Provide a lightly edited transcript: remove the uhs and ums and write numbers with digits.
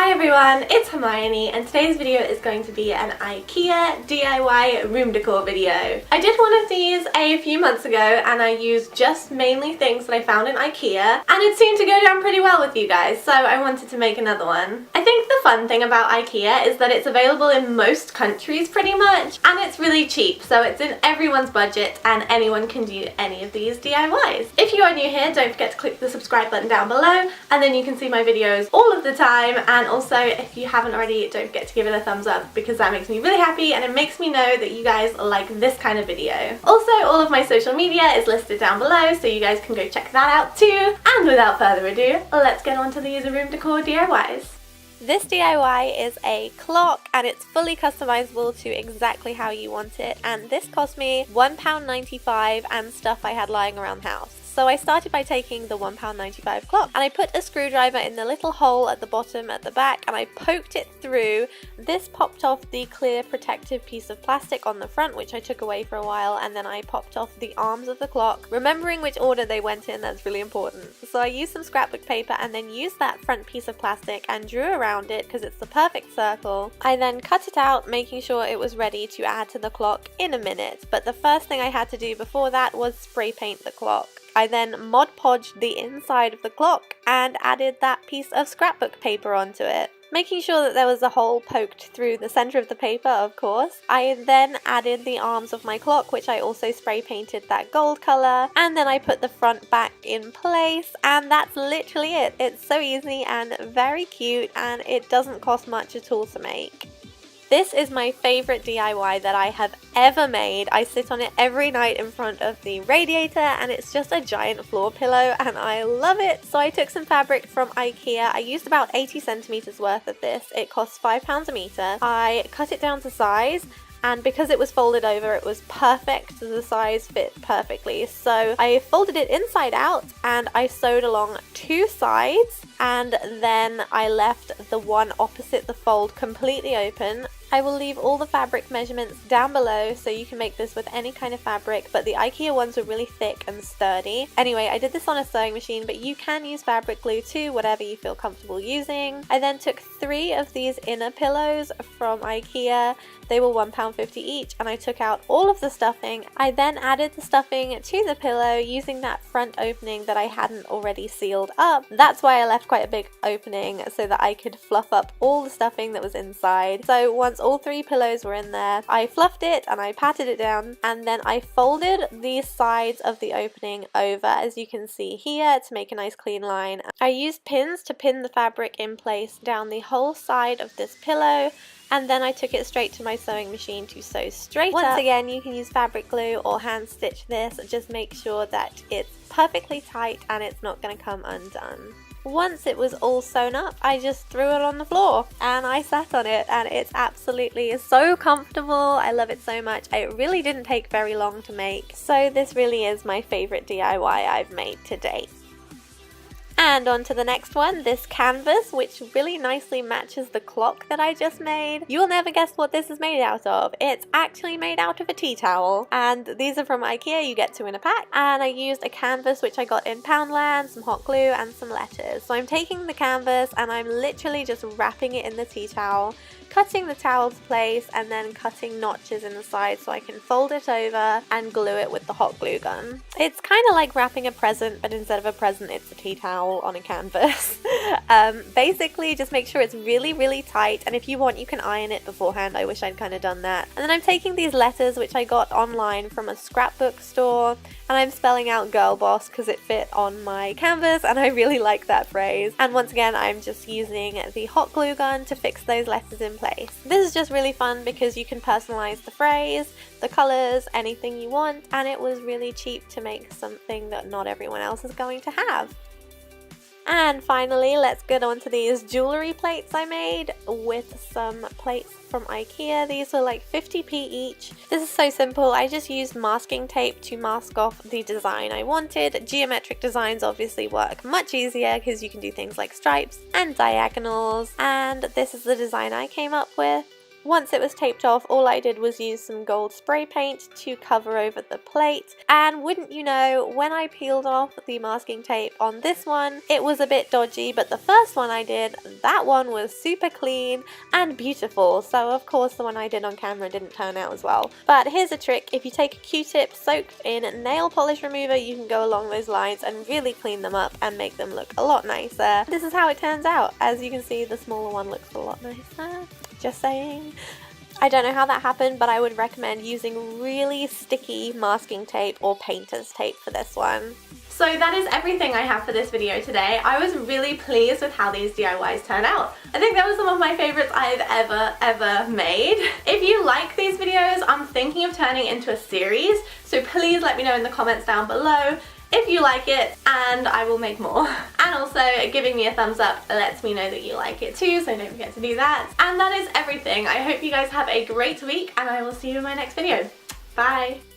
Hi everyone, it's Hermione and today's video is going to be an Ikea DIY room decor video. I did one of these a few months ago and I used just mainly things that I found in Ikea and it seemed to go down pretty well with you guys, so I wanted to make another one. I think the fun thing about Ikea is that it's available in most countries pretty much and it's really cheap, so it's in everyone's budget and anyone can do any of these DIYs. If you are new here, don't forget to click the subscribe button down below and then you can see my videos all of the time. And also, if you haven't already, don't forget to give it a thumbs up because that makes me really happy and it makes me know that you guys like this kind of video. Also, all of my social media is listed down below so you guys can go check that out too. And without further ado, let's get on to these room decor DIYs. This DIY is a clock and it's fully customizable to exactly how you want it, and this cost me £1.95 and stuff I had lying around the house. So I started by taking the £1.95 clock and I put a screwdriver in the little hole at the bottom at the back and I poked it through. This popped off the clear protective piece of plastic on the front, which I took away for a while, and then I popped off the arms of the clock, remembering which order they went in. That's really important. So I used some scrapbook paper and then used that front piece of plastic and drew around it because it's the perfect circle. I then cut it out, making sure it was ready to add to the clock in a minute, but the first thing I had to do before that was spray paint the clock. I then Mod Podged the inside of the clock and added that piece of scrapbook paper onto it, making sure that there was a hole poked through the center of the paper, of course. I then added the arms of my clock, which I also spray painted that gold color, and then I put the front back in place, and that's literally it. It's so easy and very cute, and it doesn't cost much at all to make. This is my favorite DIY that I have ever made. I sit on it every night in front of the radiator and it's just a giant floor pillow and I love it. So I took some fabric from Ikea. I used about 80 centimeters worth of this. It costs £5 a meter. I cut it down to size, and because it was folded over, it was perfect. The size fit perfectly. So I folded it inside out and I sewed along two sides, and then I left the one opposite the fold completely open. I will leave all the fabric measurements down below so you can make this with any kind of fabric, but the Ikea ones were really thick and sturdy. Anyway, I did this on a sewing machine, but you can use fabric glue too, whatever you feel comfortable using. I then took 3 of these inner pillows from Ikea. They were £1.50 each, and I took out all of the stuffing. I then added the stuffing to the pillow using that front opening that I hadn't already sealed up. That's why I left quite a big opening so that I could fluff up all the stuffing that was inside. So once all 3 pillows were in there, I fluffed it and I patted it down, and then I folded the sides of the opening over, as you can see here, to make a nice clean line. I used pins to pin the fabric in place down the whole side of this pillow, and then I took it straight to my sewing machine to sew straight up. Once again, you can use fabric glue or hand stitch this. Just make sure that it's perfectly tight and it's not going to come undone. Once it was all sewn up, I just threw it on the floor and I sat on it, and it's absolutely so comfortable. I love it so much. It really didn't take very long to make, so this really is my favorite DIY I've made to date. And on to the next one, this canvas, which really nicely matches the clock that I just made. You'll never guess what this is made out of. It's actually made out of a tea towel, and these are from Ikea. You get 2 in a pack, and I used a canvas which I got in Poundland, some hot glue and some letters. So I'm taking the canvas and I'm literally just wrapping it in the tea towel, cutting the towel to place, and then cutting notches in the side so I can fold it over and glue it with the hot glue gun. It's kind of like wrapping a present, but instead of a present it's a tea towel on a canvas. Basically just make sure it's really tight, and if you want you can iron it beforehand. I wish I'd kind of done that. And then I'm taking these letters which I got online from a scrapbook store, and I'm spelling out girl boss because it fit on my canvas and I really like that phrase. And once again, I'm just using the hot glue gun to fix those letters in place. This is just really fun because you can personalize the phrase, the colors, anything you want, and it was really cheap to make something that not everyone else is going to have. And finally, let's get on to these jewellery plates I made with some plates from Ikea. These were like 50p each. This is so simple. I just used masking tape to mask off the design I wanted. Geometric designs obviously work much easier because you can do things like stripes and diagonals, and this is the design I came up with. Once it was taped off, all I did was use some gold spray paint to cover over the plate, and wouldn't you know, when I peeled off the masking tape on this one, it was a bit dodgy, but the first one I did, that one was super clean and beautiful, so of course the one I did on camera didn't turn out as well. But here's a trick: if you take a Q-tip soaked in nail polish remover, you can go along those lines and really clean them up and make them look a lot nicer. This is how it turns out. As you can see, the smaller one looks a lot nicer. Just saying. I don't know how that happened, but I would recommend using really sticky masking tape or painter's tape for this one. So that is everything I have for this video today. I was really pleased with how these DIYs turned out. I think that was some of my favorites I've ever made. If you like these videos, I'm thinking of turning it into a series, so please let me know in the comments down below if you like it, and I will make more. And also, giving me a thumbs up lets me know that you like it too, so don't forget to do that. And that is everything. I hope you guys have a great week, and I will see you in my next video. Bye!